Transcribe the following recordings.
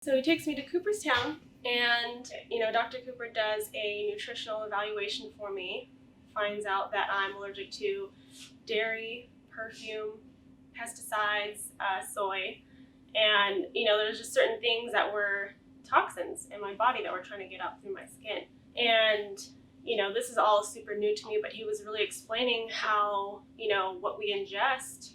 So he takes me to Cooperstown, and Dr. Cooper does a nutritional evaluation for me, finds out that I'm allergic to dairy, perfume, pesticides, soy, and there's just certain things that were toxins in my body that were trying to get out through my skin. And this is all super new to me, but he was really explaining how what we ingest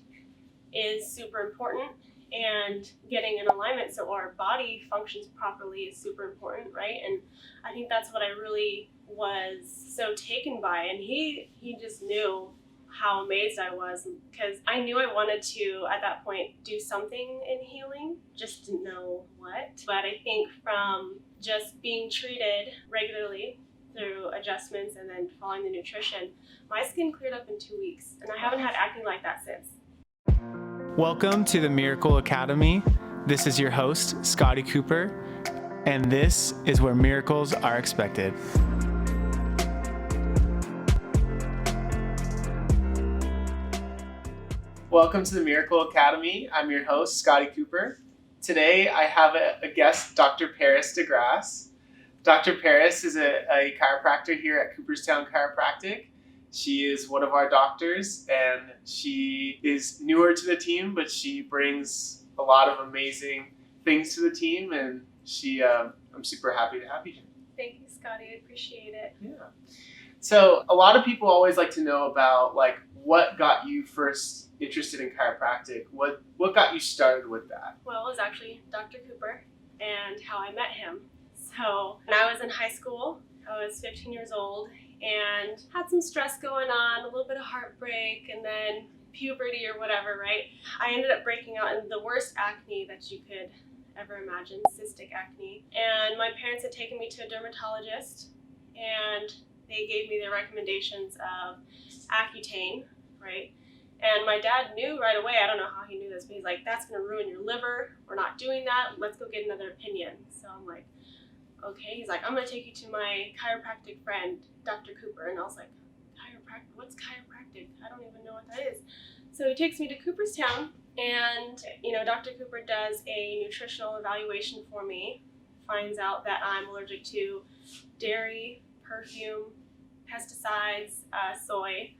is super important, and getting in alignment so our body functions properly is super important, right? And I think that's what I really was so taken by. And he just knew how amazed I was, because I knew I wanted to, at that point, do something in healing, just didn't know what. But I think from just being treated regularly through adjustments and then following the nutrition, my skin cleared up in 2 weeks, and I haven't had acne like that since. Welcome to the Miracle Academy. This is your host, Scotty Cooper, and this is where miracles are expected. Welcome to the Miracle Academy. I'm your host, Scotty Cooper. Today I have a guest, Dr. Parris DeGrasse. Dr. Parris is a chiropractor here at Cooperstown Chiropractic. She is one of our doctors, and she is newer to the team, but she brings a lot of amazing things to the team, and I'm super happy to have you here. Thank you, Scotty. I appreciate it. Yeah. So a lot of people always like to know about what got you first interested in chiropractic. What got you started with that? Well, it was actually Dr. Cooper and how I met him. So when I was in high school, I was 15 years old and had some stress going on, a little bit of heartbreak, and then puberty or whatever, right? I ended up breaking out in the worst acne that you could ever imagine, cystic acne. And my parents had taken me to a dermatologist, and they gave me the recommendations of Accutane, right? And my dad knew right away, I don't know how he knew this, but he's like, that's gonna ruin your liver. We're not doing that. Let's go get another opinion. So I'm like, okay. He's like, I'm gonna take you to my chiropractic friend, Dr. Cooper. And I was like, chiropractic? What's chiropractic? I don't even know what that is. So he takes me to Cooperstown, and Dr. Cooper does a nutritional evaluation for me, finds out that I'm allergic to dairy, perfume, pesticides, soy,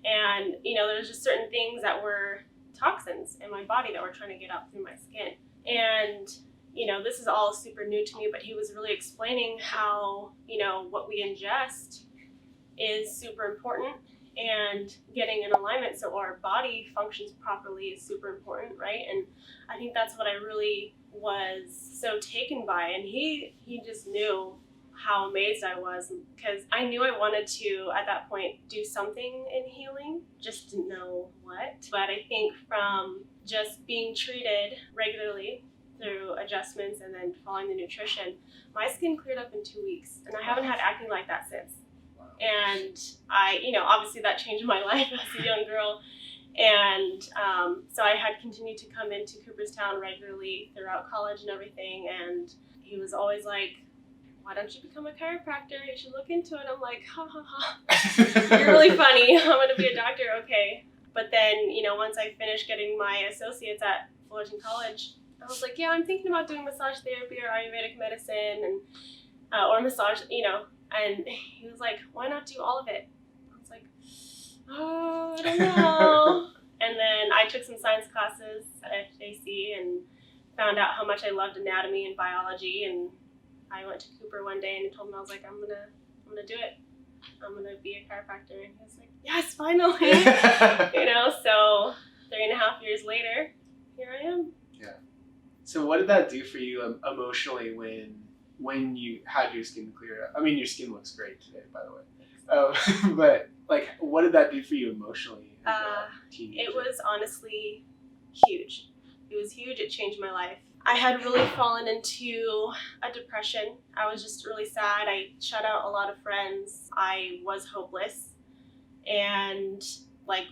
and there's just certain things that were toxins in my body that were trying to get out through my skin. And this is all super new to me, but he was really explaining how what we ingest is super important, and getting in alignment so our body functions properly is super important, right? And I think that's what I really was so taken by. And he just knew how amazed I was, because I knew I wanted to, at that point, do something in healing, just didn't know what. But I think from just being treated regularly through adjustments and then following the nutrition, my skin cleared up in 2 weeks, and I haven't had acne like that since. And I, obviously that changed my life as a young girl. And so I had continued to come into Cooperstown regularly throughout college and everything. And he was always like, why don't you become a chiropractor? You should look into it. I'm like, ha ha ha. You're really funny. I'm going to be a doctor. Okay. But then, once I finished getting my associates at Fullerton College, I was like, yeah, I'm thinking about doing massage therapy or Ayurvedic medicine and or massage, and he was like, why not do all of it? I was like, oh, I don't know. And then I took some science classes at FJC and found out how much I loved anatomy and biology. And I went to Cooper one day and told him, I was like, I'm gonna do it. I'm gonna be a chiropractor. And he was like, yes, finally. So 3.5 years later, here I am. Yeah. So what did that do for you emotionally when you had your skin clear up? I mean, your skin looks great today, by the way. But what did that do for you emotionally as a teenager? It was honestly huge. It was huge. It changed my life. I had really fallen into a depression. I was just really sad. I shut out a lot of friends. I was hopeless. And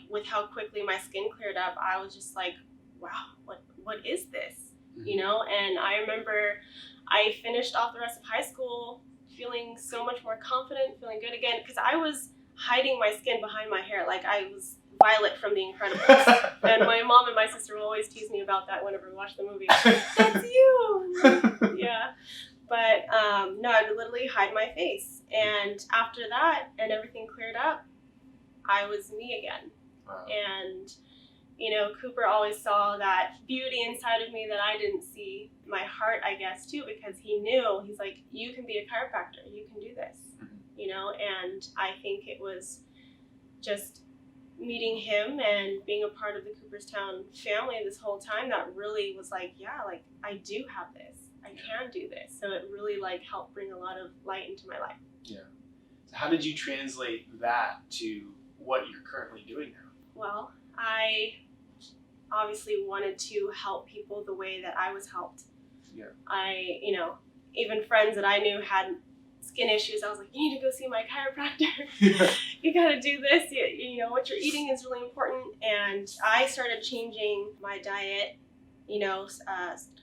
with how quickly my skin cleared up, I was just like, wow, what is this? And I remember I finished off the rest of high school feeling so much more confident, feeling good again, because I was hiding my skin behind my hair. I was Violet from The Incredibles. And my mom and my sister will always tease me about that whenever we watch the movie. That's you! Yeah. But no, I would literally hide my face. And after that and everything cleared up, I was me again. Wow. And, you know, Cooper always saw that beauty inside of me that I didn't see. My heart, I guess, too, because he knew, he's like, you can be a chiropractor. You can do this, you know? And I think it was just meeting him and being a part of the Cooperstown family this whole time that really was like, yeah, like, I do have this. I can do this. So it really, like, helped bring a lot of light into my life. Yeah. So how did you translate that to what you're currently doing now? Well, I obviously wanted to help people the way that I was helped. Yeah. I, you know, even friends that I knew had skin issues, I was like, you need to go see my chiropractor. You got to do this. You know, what you're eating is really important. And I started changing my diet, you know,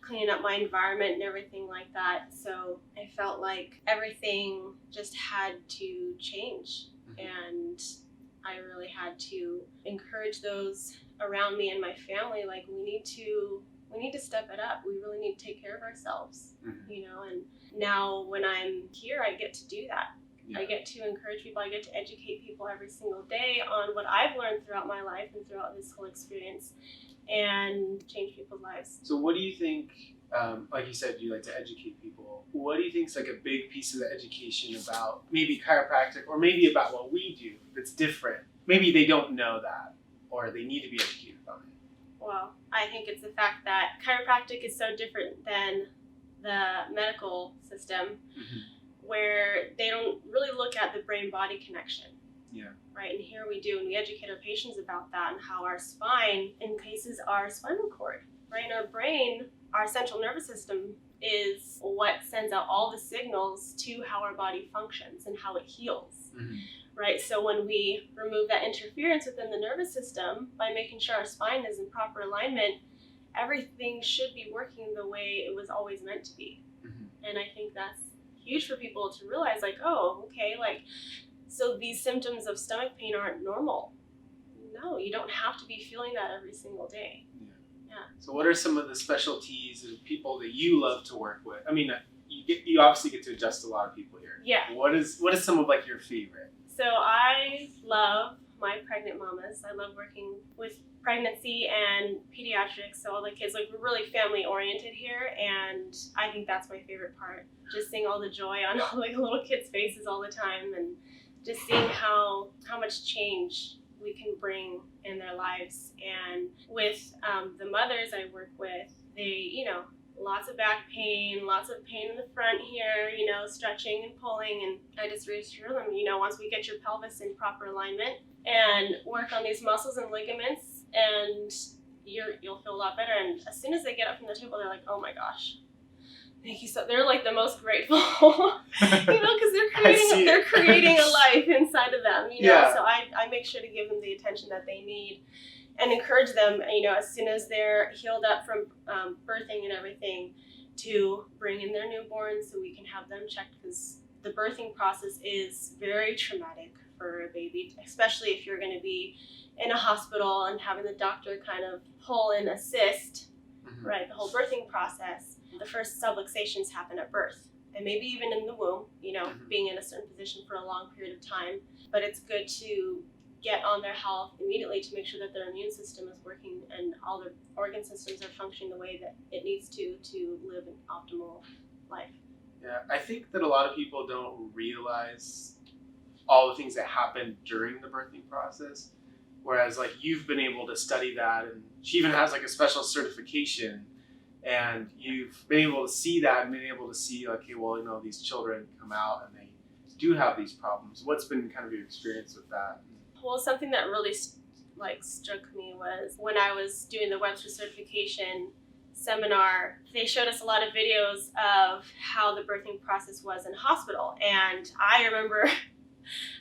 cleaning up my environment and everything like that. So I felt like everything just had to change. And I really had to encourage those around me and my family, like, we need to step it up. We really need to take care of ourselves, you know. And now when I'm here, I get to do that. I get to encourage people. I get to educate people every single day on what I've learned throughout my life and throughout this whole experience, and change people's lives. So what do you think, like you said, you like to educate people. What do you think is like a big piece of the education about maybe chiropractic, or maybe about what we do that's different? Maybe they don't know that, or they need to be educated on it. Well, I think it's the fact that chiropractic is so different than the medical system, where they don't really look at the brain-body connection. Yeah. Right, and here we do, and we educate our patients about that and how our spine encases our spinal cord. Right, in our brain, our central nervous system is what sends out all the signals to how our body functions and how it heals. Right, so when we remove that interference within the nervous system by making sure our spine is in proper alignment, everything should be working the way it was always meant to be. And I think that's huge for people to realize, like, oh, okay, like, so these symptoms of stomach pain aren't normal. No, you don't have to be feeling that every single day. Yeah. So what are some of the specialties of people that you love to work with? I mean, you obviously get to adjust a lot of people here. Yeah. What is some of like your favorite? So I love my pregnant mamas. I love working with pregnancy and pediatrics. So all the kids, like, we're really family oriented here, and I think that's my favorite part. Just seeing all the joy on all the little kids' faces all the time, and just seeing how much change we can bring in their lives. And with the mothers I work with, they, you know, lots of back pain, lots of pain in the front here, you know, stretching and pulling. And I just reassure them, you know, once we get your pelvis in proper alignment and work on these muscles and ligaments, and you'll feel a lot better. And as soon as they get up from the table, they're like, oh my gosh, thank you. So they're like the most grateful, you know, because they're creating a life inside of them, you know. Yeah. So I make sure to give them the attention that they need, and encourage them, you know, as soon as they're healed up from birthing and everything, to bring in their newborn so we can have them checked, because the birthing process is very traumatic for a baby, especially if you're going to be in a hospital and having the doctor kind of pull and assist, right, the whole birthing process. The first subluxations happen at birth, and maybe even in the womb, you know, being in a certain position for a long period of time. But it's good to get on their health immediately to make sure that their immune system is working and all their organ systems are functioning the way that it needs to live an optimal life. Yeah, I think that a lot of people don't realize all the things that happen during the birthing process, whereas like you've been able to study that, and she even has like a special certification, and you've been able to see that and been able to see, okay, well, you know, these children come out and they do have these problems. What's been kind of your experience with that? Well, something that really struck me was when I was doing the Webster certification seminar, they showed us a lot of videos of how the birthing process was in hospital. And I remember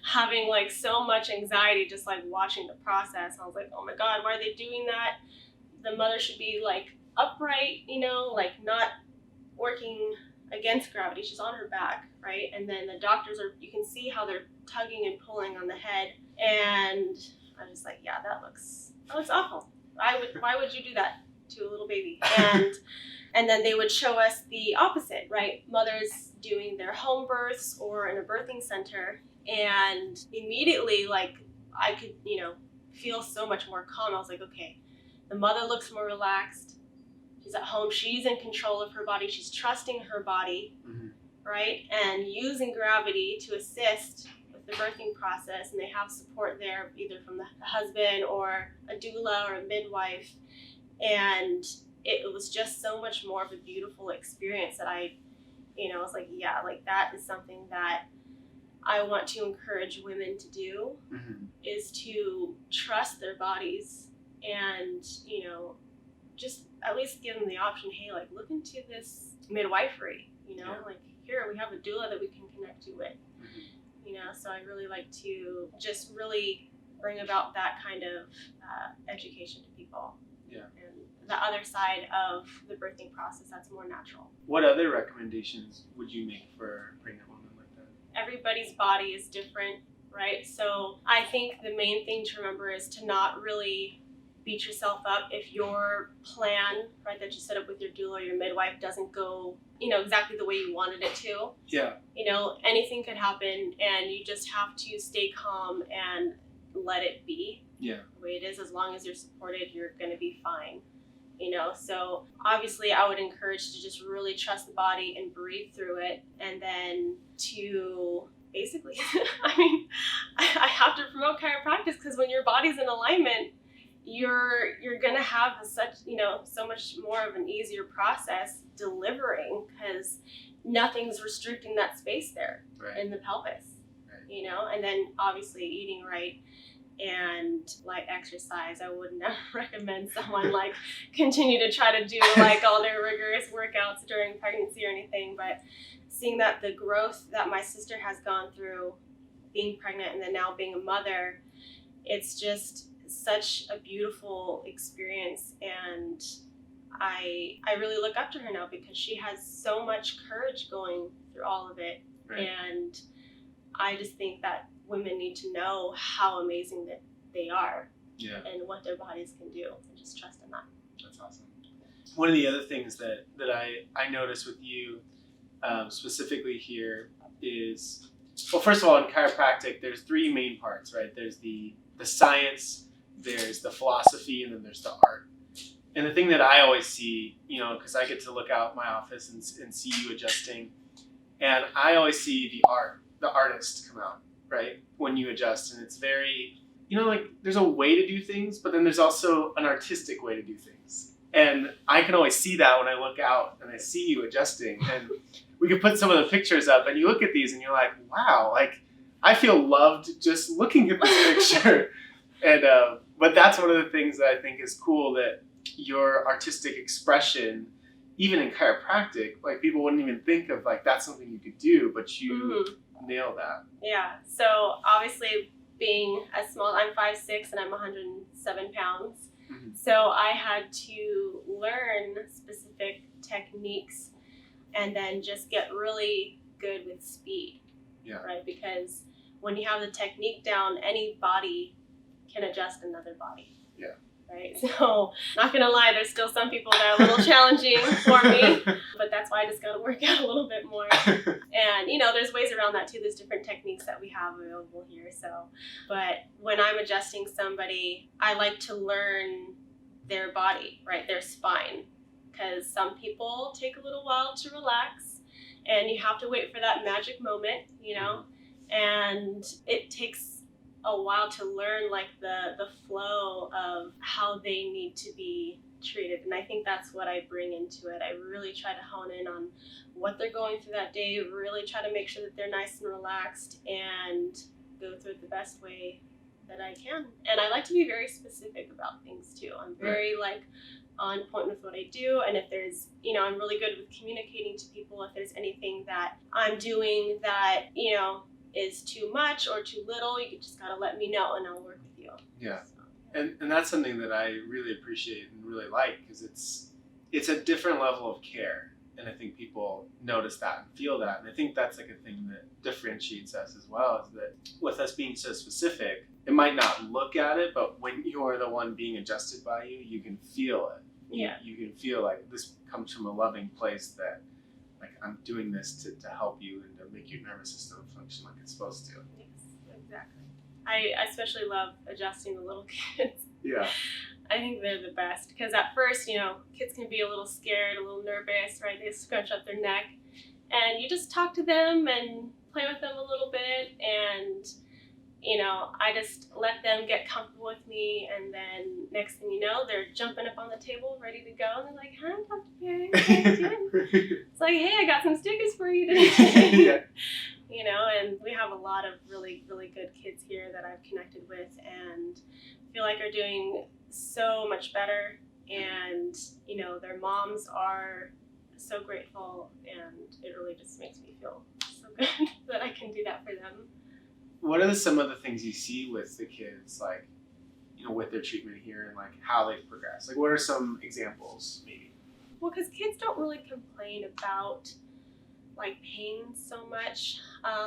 having like so much anxiety just like watching the process. I was like, oh my God, why are they doing that? The mother should be like upright, you know, like not working against gravity. She's on her back, right? And then the doctors you can see how they're tugging and pulling on the head. And I'm just like, yeah, that looks awful. Why would you do that to a little baby? And And then they would show us the opposite, right? Mothers doing their home births or in a birthing center. And immediately, like, I could, feel so much more calm. I was like, okay, the mother looks more relaxed. She's at home. She's in control of her body. She's trusting her body, right? And using gravity to assist with the birthing process. And they have support there, either from the husband or a doula or a midwife. And it was just so much more of a beautiful experience that I was like, yeah, like that is something that I want to encourage women to do, is to trust their bodies and, just at least give them the option, hey, like, look into this midwifery, like, here we have a doula that we can connect you with, so I really like to just really bring about that kind of education to people. Yeah. And the other side of the birthing process, that's more natural. What other recommendations would you make for pregnant women like that? Everybody's body is different, right? So I think the main thing to remember is to not really beat yourself up if your plan, right, that you set up with your doula or your midwife doesn't go, exactly the way you wanted it to. Yeah. Anything could happen, and you just have to stay calm and let it be. Yeah. The way it is. As long as you're supported, you're going to be fine. So obviously I would encourage to just really trust the body and breathe through it, and then to basically, I have to promote chiropractic, because when your body's in alignment, you're gonna have so much more of an easier process delivering, because nothing's restricting that space there in the pelvis, and then obviously eating right and light exercise. I would never recommend someone like continue to try to do like all their rigorous workouts during pregnancy or anything, but seeing that the growth that my sister has gone through being pregnant and then now being a mother, it's just such a beautiful experience, and I really look up to her now because she has so much courage going through all of it. And I just think that women need to know how amazing that they are, and what their bodies can do, and just trust in that. That's awesome. One of the other things that I notice with you specifically here is, well, first of all, in chiropractic, there's three main parts, right? There's the science, there's the philosophy, and then there's the art. And the thing that I always see, because I get to look out my office and see you adjusting, and I always see the artist come out, right, when you adjust. And it's very, like, there's a way to do things, but then there's also an artistic way to do things. And I can always see that when I look out and I see you adjusting. And we could put some of the pictures up, and you look at these and you're like, wow, like, I feel loved just looking at this picture. And but that's one of the things that I think is cool, that your artistic expression, even in chiropractic, like, people wouldn't even think of, like, that's something you could do, but you nail that. Yeah. So obviously, being as small, I'm 5'6" and I'm 107 pounds. So I had to learn specific techniques and then just get really good with speed. Yeah. Right? Because when you have the technique down, any body can adjust another body. Yeah. Right? So, not gonna lie, there's still some people that are a little challenging for me, but that's why I just gotta work out a little bit more. And, there's ways around that too. There's different techniques that we have available here. So, but when I'm adjusting somebody, I like to learn their body, right? Their spine. Because some people take a little while to relax, and you have to wait for that magic moment, and it takes a while to learn, like, the flow of how they need to be treated. And I think that's what I bring into it. I really try to hone in on what they're going through that day, really try to make sure that they're nice and relaxed, and go through it the best way that I can. And I like to be very specific about things too. I'm very on point with what I do, and if there's, I'm really good with communicating to people if there's anything that I'm doing that, is too much or too little, you just gotta let me know and I'll work with you. Yeah. And that's something that I really appreciate and really like, because it's a different level of care, and I think people notice that and feel that. And I think that's like a thing that differentiates us as well, is that with us being so specific, it might not look at it, but when you're the one being adjusted by you, you can feel it. You can feel like this comes from a loving place, that like I'm doing this to help you and to make your nervous system function like it's supposed to. Yes, exactly. I especially love adjusting the little kids. Yeah. I think they're the best because at first, kids can be a little scared, a little nervous, right? They scrunch up their neck, and you just talk to them and play with them a little bit, and I just let them get comfortable with me, and then next thing you know, they're jumping up on the table, ready to go, and they're like, "Hi, Dr. Parris, what are you doing?" It's like, "Hey, I got some stickers for you today." And we have a lot of really, really good kids here that I've connected with, and feel like are doing so much better, and their moms are so grateful, and it really just makes me feel so good that I can do that for them. What are some of the things you see with the kids, like, with their treatment here, and like how they've progressed? Like, what are some examples, maybe? Well, because kids don't really complain about like pain so much.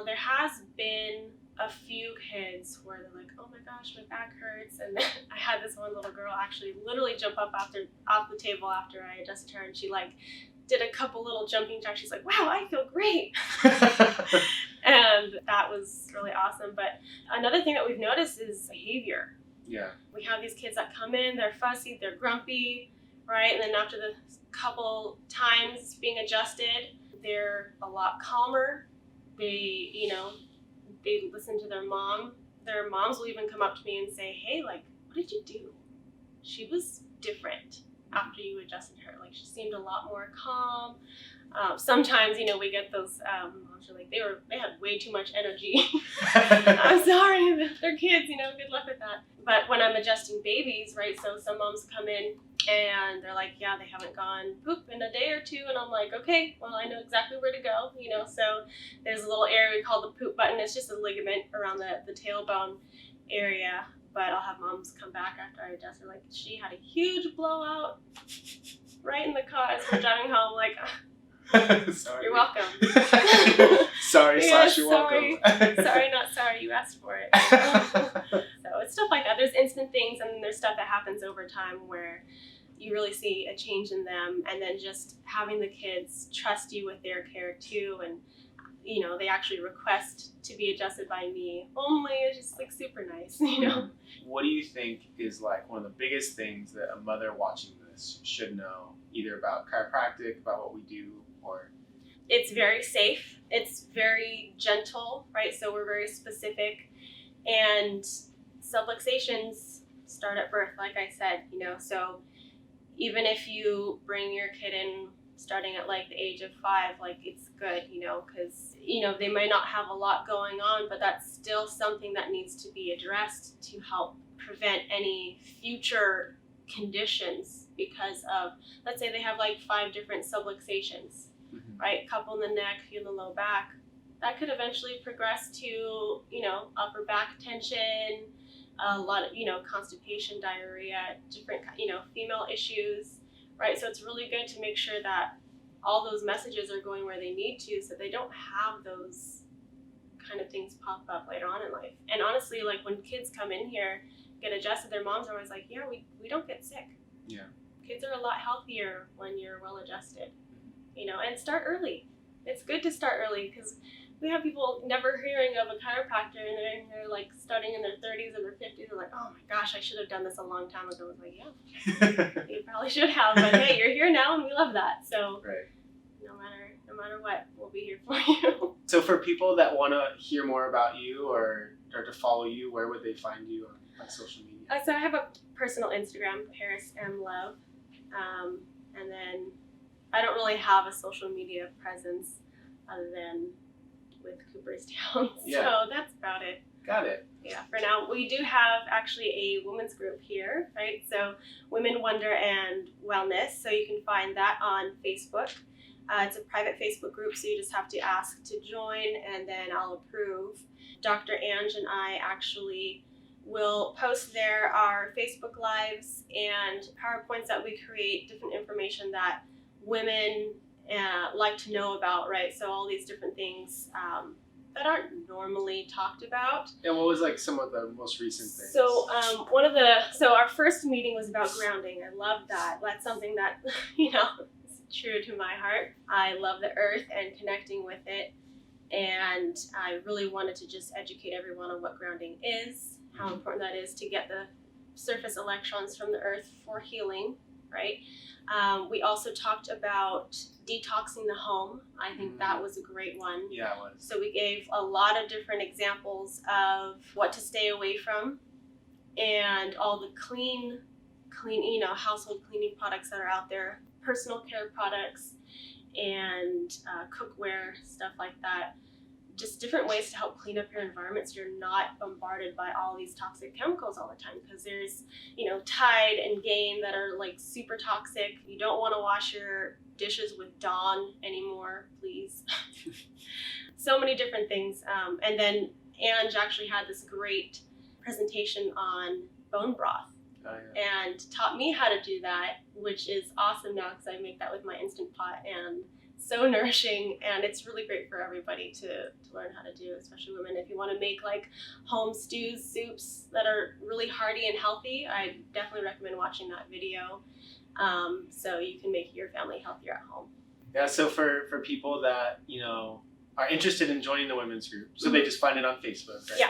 There has been a few kids where they're like, "Oh my gosh, my back hurts," and I had this one little girl actually literally jump up off the table after I adjusted her, and she like did a couple little jumping jacks. She's like, "Wow, I feel great." And that was really awesome. But another thing that we've noticed is behavior. Yeah. We have these kids that come in, they're fussy, they're grumpy, right? And then after the couple times being adjusted, they're a lot calmer. They, they listen to their mom. Their moms will even come up to me and say, "Hey, like, what did you do? She was different after you adjusted her. Like, she seemed a lot more calm." Sometimes, we get those moms are like, they had way too much energy. I'm sorry, they're kids, good luck with that. But when I'm adjusting babies, right, so some moms come in and they're like, "Yeah, they haven't gone poop in a day or two," and I'm like, "Okay, well, I know exactly where to go," so there's a little area we call the poop button. It's just a ligament around the tailbone area. But I'll have moms come back after I adjust her, like, "She had a huge blowout right in the car as we're driving home." Like, Sorry. "You're welcome." Sorry, Yeah, you're welcome. Sorry, not sorry. You asked for it. So it's stuff like that. There's instant things, and then there's stuff that happens over time where you really see a change in them, and then just having the kids trust you with their care too, and they actually request to be adjusted by me only. It's just like super nice, What do you think is like one of the biggest things that a mother watching this should know, either about chiropractic, about what we do, or? It's very safe. It's very gentle, right? So we're very specific, and subluxations start at birth, like I said, so even if you bring your kid in starting at like the age of 5, like it's good, because, they might not have a lot going on, but that's still something that needs to be addressed to help prevent any future conditions because of, let's say they have like 5 different subluxations, right? A couple in the neck, few in the low back. That could eventually progress to, upper back tension, a lot of, constipation, diarrhea, different, female issues, right? So it's really good to make sure that all those messages are going where they need to, so they don't have those kind of things pop up later on in life. And honestly, like when kids come in here, get adjusted, their moms are always like, "Yeah, we don't get sick." Yeah. Kids are a lot healthier when you're well adjusted, and start early. It's good to start early because we have people never hearing of a chiropractor, and they're like starting in their 30s or their 50s. They're like, "Oh my gosh, I should have done this a long time ago." I was like, "Yeah, you probably should have, but hey, you're here now, and we love that." So, right. No matter what, we'll be here for you. So, for people that want to hear more about you or to follow you, where would they find you on social media? So I have a personal Instagram, Parris M Love, and then I don't really have a social media presence other than with Cooperstown. Yeah. So that's about it. Got it. Yeah, for now. We do have actually a women's group here, right? So Women Wonder and Wellness. So you can find that on Facebook. It's a private Facebook group, so you just have to ask to join, and then I'll approve. Dr. Ange and I actually will post there our Facebook Lives and PowerPoints that we create, different information that women like to know about, right? So all these different things that aren't normally talked about. And what was like some of the most recent things? So our first meeting was about grounding. I love that. That's something that, is true to my heart. I love the earth and connecting with it. And I really wanted to just educate everyone on what grounding is, how important that is to get the surface electrons from the earth for healing, right? We also talked about detoxing the home. I think that was a great one. Yeah, it was. So we gave a lot of different examples of what to stay away from and all the clean, household cleaning products that are out there, personal care products, and cookware, stuff like that. Just different ways to help clean up your environment so you're not bombarded by all these toxic chemicals all the time, because there's, Tide and Gain that are like super toxic. You don't want to wash your dishes with Dawn anymore, please. So many different things. And then Ange actually had this great presentation on bone broth. Oh, yeah. And taught me how to do that, which is awesome now because I make that with my Instant Pot, and so nourishing, and it's really great for everybody to learn how to do, especially women. If you want to make like home stews, soups that are really hearty and healthy, I definitely recommend watching that video, so you can make your family healthier at home. Yeah, so for people that, are interested in joining the women's group, so they just find it on Facebook, right? Yeah.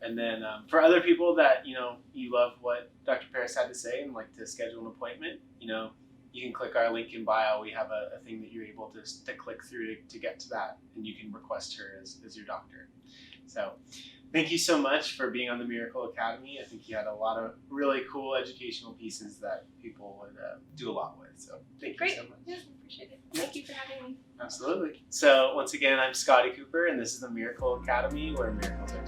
And then for other people that, you love what Dr. Parris had to say and like to schedule an appointment, you can click our link in bio. We have a thing that you're able to click through to get to that, and you can request her as your doctor. So thank you so much for being on the Miracle Academy. I think you had a lot of really cool educational pieces that people would do a lot with. So thank you so much. Yeah, appreciate it. Thank you for having me. Absolutely. So once again, I'm Scotty Cooper, and this is the Miracle Academy, where miracles are